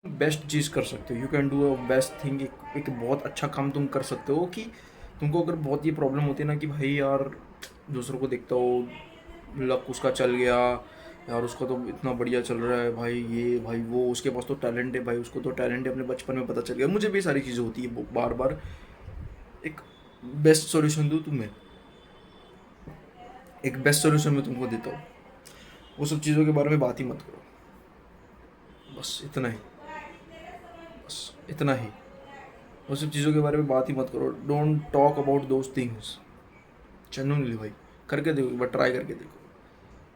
Best चीज़ कर सकते हो, you can do a best thing. एक बहुत अच्छा काम तुम कर सकते हो कि तुमको अगर बहुत ये प्रॉब्लम होती है ना कि भाई यार दूसरों को देखता हो, लक उसका चल गया, यार उसका तो इतना बढ़िया चल रहा है भाई, ये भाई वो, उसके पास तो टैलेंट है भाई, उसको तो टैलेंट है, अपने बचपन में पता चल गया। मुझे भी ये सारी चीज़ें होती है बार बार। एक बेस्ट सॉल्यूशन दूँ तुम्हें, एक बेस्ट सॉल्यूशन मैं तुमको देता हूँ, वो सब चीज़ों के बारे में बात ही मत करो। बस इतना ही, बस इतना ही। वो सब चीज़ों के बारे में बात ही मत करो। Don't talk about those things. Genuinely भाई, करके देखो, एक बार ट्राई करके देखो।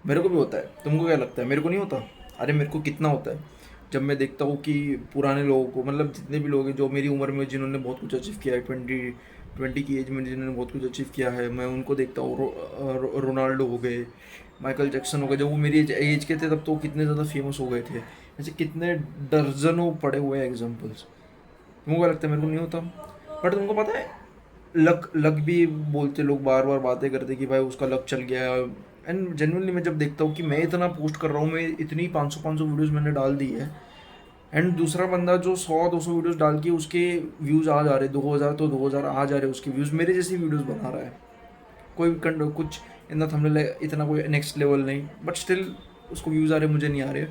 मेरे को भी होता है, तुमको क्या लगता है मेरे को नहीं होता? अरे मेरे को कितना होता है जब मैं देखता हूँ कि पुराने लोगों को, मतलब जितने भी लोग हैं जो मेरी उम्र में जिन्होंने बहुत कुछ अचीव किया है, 20 की एज में जिन्होंने बहुत कुछ अचीव किया है, मैं उनको देखता हूँ। रोनाल्डो हो गए, माइकल जैक्सन हो गए। जब वो मेरी एज के थे तब तो वो कितने ज़्यादा फेमस हो गए थे। ऐसे कितने दर्जनों पड़े हुए हैं एग्जाम्पल्स। तुमको क्या लगता है मेरे को नहीं होता? बट तुमको पता है, लक लक भी बोलते लोग, बार बार बातें करते कि भाई उसका लक चल गया। एंड जेन्युइनली मैं जब देखता हूँ कि मैं इतना पोस्ट कर रहा हूँ, मैं इतनी 500 वीडियोस मैंने डाल दी है, एंड दूसरा बंदा जो 100-200 वीडियोस डाल के उसके व्यूज़ आ जा रहे, 2000 तो 2000 आ जा रहे उसके व्यूज़, मेरे जैसी वीडियोस बना रहा है। कोई कुछ इतना थंबनेल इतना कोई नेक्स्ट लेवल नहीं, बट स्टिल उसको व्यूज़ आ रहे, मुझे नहीं आ रहे।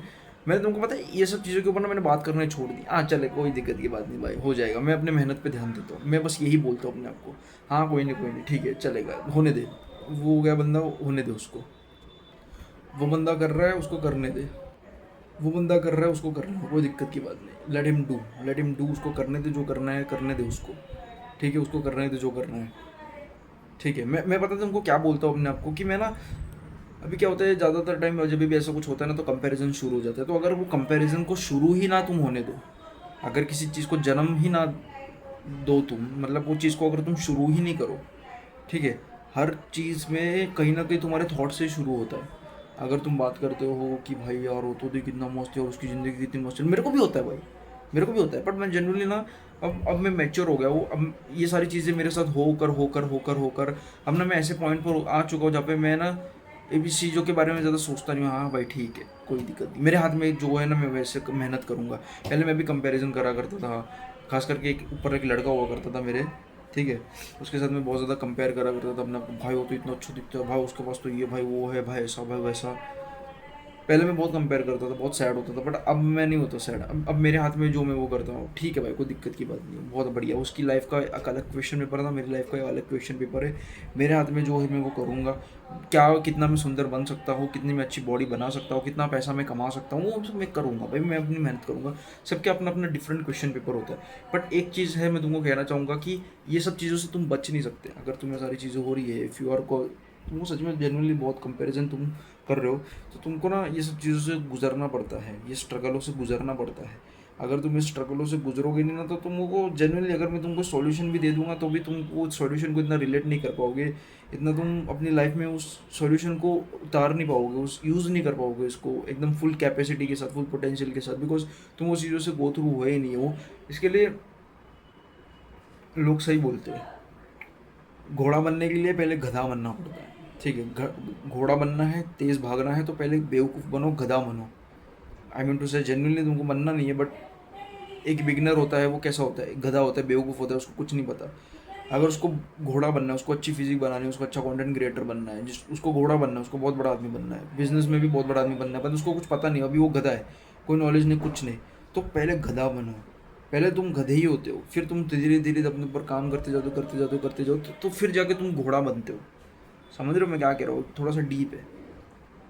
मैंने तुमको पता है ये सब चीज़ों के ऊपर ना मैंने बात करना छोड़ दी। हाँ चले, कोई दिक्कत की बात नहीं भाई, हो जाएगा। मैं अपने मेहनत पे ध्यान देता हूँ, मैं बस यही बोलता हूँ अपने आप को। हाँ कोई नहीं, कोई नहीं, ठीक है चलेगा, होने दे। वो हो गया बंदा, होने दे उसको। वो बंदा कर रहा है, उसको करने दे। वो बंदा कर रहा है, उसको करने दे, कोई दिक्कत की बात नहीं। Let him do, let him do, उसको करने दे, जो करना है करने दे उसको। ठीक है, उसको करने दे जो करना है। ठीक है, मैं पता है तुमको क्या बोलता हूँ अपने आप को कि मैं ना, अभी क्या होता है ज़्यादातर टाइम जब भी ऐसा कुछ होता है ना तो कंपैरिजन शुरू हो जाता है। तो अगर वो कंपैरिजन को शुरू ही ना तुम होने दो, अगर किसी चीज़ को जन्म ही ना दो तुम, मतलब वो चीज़ को अगर तुम शुरू ही नहीं करो, ठीक है। हर चीज़ में कहीं ना कहीं तुम्हारे थॉट से शुरू होता है। अगर तुम बात करते हो कि भाई यार वो तो देख कितना मस्त है और उसकी ज़िंदगी कितनी मस्त है, मेरे को भी होता है भाई, मेरे को भी होता है। बट मैं जनरली ना, अब मैं मैच्योर हो गया हूँ। अब ये सारी चीज़ें मेरे साथ होकर होकर होकर होकर अब ना मैं ऐसे पॉइंट पर आ चुका हूँ जहाँ पे मैं ना ये भी चीज़ों के बारे में ज़्यादा सोचता नहीं हूँ। हाँ भाई ठीक है, कोई दिक्कत नहीं, मेरे हाथ में जो है ना मैं वैसे मेहनत करूँगा। पहले मैं भी कंपैरिजन करा करता था, खास करके एक ऊपर एक लड़का हुआ करता था मेरे, ठीक है। उसके साथ मैं बहुत ज़्यादा कंपेयर करा करता था अपना, भाई वो तो इतना अच्छा दिखता है भाई, उसके पास तो ये भाई वो है भाई, ऐसा भाई वैसा। पहले मैं बहुत कंपेयर करता था, बहुत सैड होता था। बट अब मैं नहीं होता सैड। अब मेरे हाथ में जो मैं वो करता हूँ, ठीक है भाई, कोई दिक्कत की बात नहीं है, बहुत बढ़िया। उसकी लाइफ का एक अलग क्वेश्चन पेपर था, मेरी लाइफ का एक अलग क्वेश्चन पेपर है। मेरे हाथ में जो है मैं वो करूँगा। क्या कितना मैं सुंदर बन सकता हूँ, कितनी मैं अच्छी बॉडी बना सकता हूँ, कितना पैसा मैं कमा सकता हूँ, वो सब मैं करूँगा भाई, मैं अपनी मेहनत करूँगा। सबके अपना अपना डिफरेंट क्वेश्चन पेपर होता है। बट एक चीज़ है, मैं तुमको कहना चाहूँगा कि ये सब चीज़ों से तुम बच नहीं सकते। अगर तुम्हें सारी चीज़ें हो रही है, इफ़ यू आर को, तुमको सच में जेनुअनली बहुत कंपैरिजन तुम कर रहे हो, तो तुमको ना ये सब चीज़ों से गुजरना पड़ता है, ये स्ट्रगलों से गुजरना पड़ता है। अगर तुम इस स्ट्रगलों से गुजरोगे नहीं ना तो तुमको जेनुअनली, अगर मैं तुमको सॉल्यूशन भी दे दूंगा तो भी तुम वो सॉल्यूशन को इतना रिलेट नहीं कर पाओगे, इतना तुम अपनी लाइफ में उस सॉल्यूशन को उतार नहीं पाओगे, उस यूज़ नहीं कर पाओगे इसको एकदम फुल कैपेसिटी के साथ, फुल पोटेंशियल के साथ, बिकॉज तुम उस चीज़ों से गो थ्रू हुए ही नहीं हो। इसके लिए लोग सही बोलते हैं, घोड़ा बनने के लिए पहले गधा बनना पड़ता है। ठीक है, घोड़ा बनना है, तेज़ भागना है, तो पहले बेवकूफ़ बनो, गधा बनो। आई मीन टू से जेन्युइनली तुमको बनना नहीं है, बट एक बिगिनर होता है वो कैसा होता है, गधा होता है, बेवकूफ़ होता है, उसको कुछ नहीं पता। अगर उसको घोड़ा बनना है, उसको अच्छी फिजिक बनानी है, उसको अच्छा कंटेंट क्रिएटर बनना है, जिस उसको घोड़ा बनना है, उसको बहुत बड़ा आदमी बनना है, बिजनेस में भी बहुत बड़ा आदमी बनना है, पर उसको कुछ पता नहीं, अभी वो गधा है, कोई नॉलेज नहीं, कुछ नहीं। तो पहले गधा बनो, पहले तुम गधे ही होते हो, फिर तुम धीरे धीरे अपने ऊपर काम करते जाते हो, करते जाते हो, करते जाओ, तो फिर जाके तुम घोड़ा बनते हो। समझ रहे हो मैं क्या कह रहा हूँ? थोड़ा सा डीप है।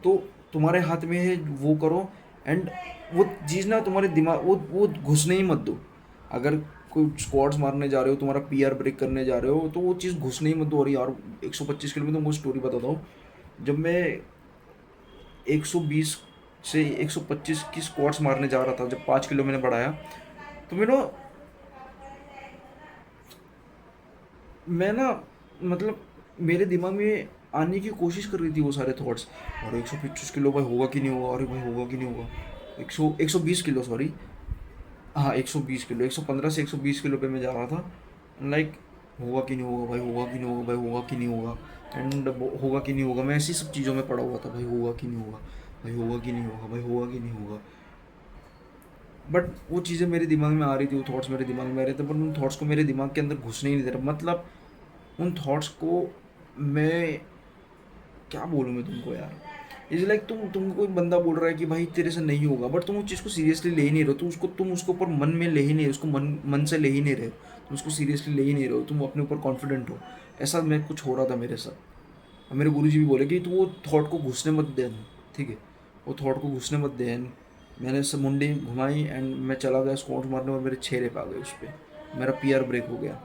तो तुम्हारे हाथ में है, वो करो। एंड वो चीज़ ना तुम्हारे दिमाग, वो घुसने ही मत दो। अगर कोई स्क्वाट्स मारने जा रहे हो, तुम्हारा पीआर ब्रेक करने जा रहे हो, तो वो चीज़ घुसने ही मत दो। और यार 125 किलो में, तुमको स्टोरी बताता हूँ, जब मैं 120 से 125 की स्क्वाट्स मारने जा रहा था, जब 5 किलो मैंने बढ़ाया, तो मैं ना, मतलब मेरे दिमाग में आने की कोशिश कर रही थी वो सारे थॉट्स। और 125 किलो भाई होगा कि नहीं होगा, अरे भाई होगा कि नहीं होगा। 120 किलो, सॉरी। हाँ 120 किलो, 115 से 120 किलो पे मैं जा रहा था। लाइक होगा कि नहीं होगा भाई, होगा कि नहीं होगा भाई, होगा कि नहीं होगा। एंड होगा कि नहीं होगा, मैं ऐसी सब चीज़ों में पड़ा हुआ था, भाई होगा कि नहीं होगा, भाई होगा कि नहीं होगा, भाई होगा कि नहीं होगा। बट वो चीज़ें मेरे दिमाग में आ रही थी, वो थॉट्स मेरे दिमाग में आ रहे थे, बट उन थॉट्स को मेरे दिमाग के अंदर घुसने ही नहीं दे रहा। मतलब उन थॉट्स को मैं क्या बोलूँ मैं तुमको यार, इज लाइक तुमको कोई बंदा बोल रहा है कि भाई तेरे से नहीं होगा, बट तुम उस चीज़ को सीरियसली ले ही नहीं रहे हो, तुम उसको ऊपर मन में ले ही नहीं, उसको मन से ले ही नहीं रहे हो, तुम उसको सीरियसली ले ही नहीं रहे हो, तुम अपने ऊपर कॉन्फिडेंट हो। ऐसा मैं कुछ हो रहा था मेरे साथ। और मेरे गुरुजी भी बोले कि तू वो थॉट को घुसने मत दे, ठीक है, वो थॉट को घुसने मत दे। मैंने सब मुंडी घुमाई एंड मैं चला गया स्क्वाट मारने, और मेरे छेरे पे आ गए उस पर, मेरा पीआर ब्रेक हो गया।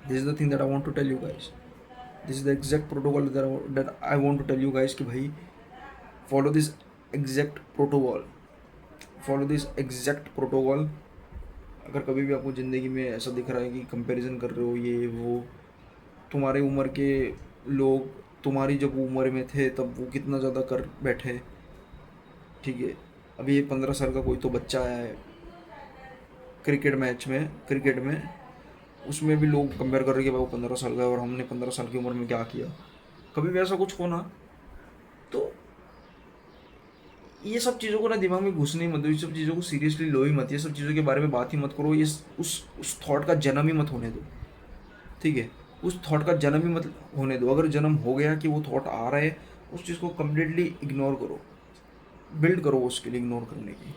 This is the thing that I want to tell you guys, this is the exact protocol that I want to tell you guys कि भाई follow this exact protocol, follow this exact protocol. अगर कभी भी आपको ज़िंदगी में ऐसा दिख रहा है कि कंपैरिजन कर रहे हो ये वो, तुम्हारे उम्र के लोग तुम्हारी जब उम्र में थे तब वो कितना ज़्यादा कर बैठे, ठीक है। अभी ये 15 साल का कोई तो बच्चा आया है क्रिकेट मैच में, क्रिकेट में, उसमें भी लोग कंपेयर कर रहे हैं कि भाई वो 15 साल का है और हमने 15 साल की उम्र में क्या किया। कभी भी ऐसा कुछ होना, तो ये सब चीज़ों को ना दिमाग में घुसने ही मत दो, ये सब चीज़ों को सीरियसली लो ही मत, ये सब चीज़ों के बारे में बात ही मत करो, ये उस थॉट का जन्म ही मत होने दो, ठीक है। उस थॉट का जन्म ही मत होने दो। अगर जन्म हो गया कि वो थॉट आ रहा है, उस चीज़ को कम्प्लीटली इग्नोर करो, बिल्ड करो उसके लिए इग्नोर करने की।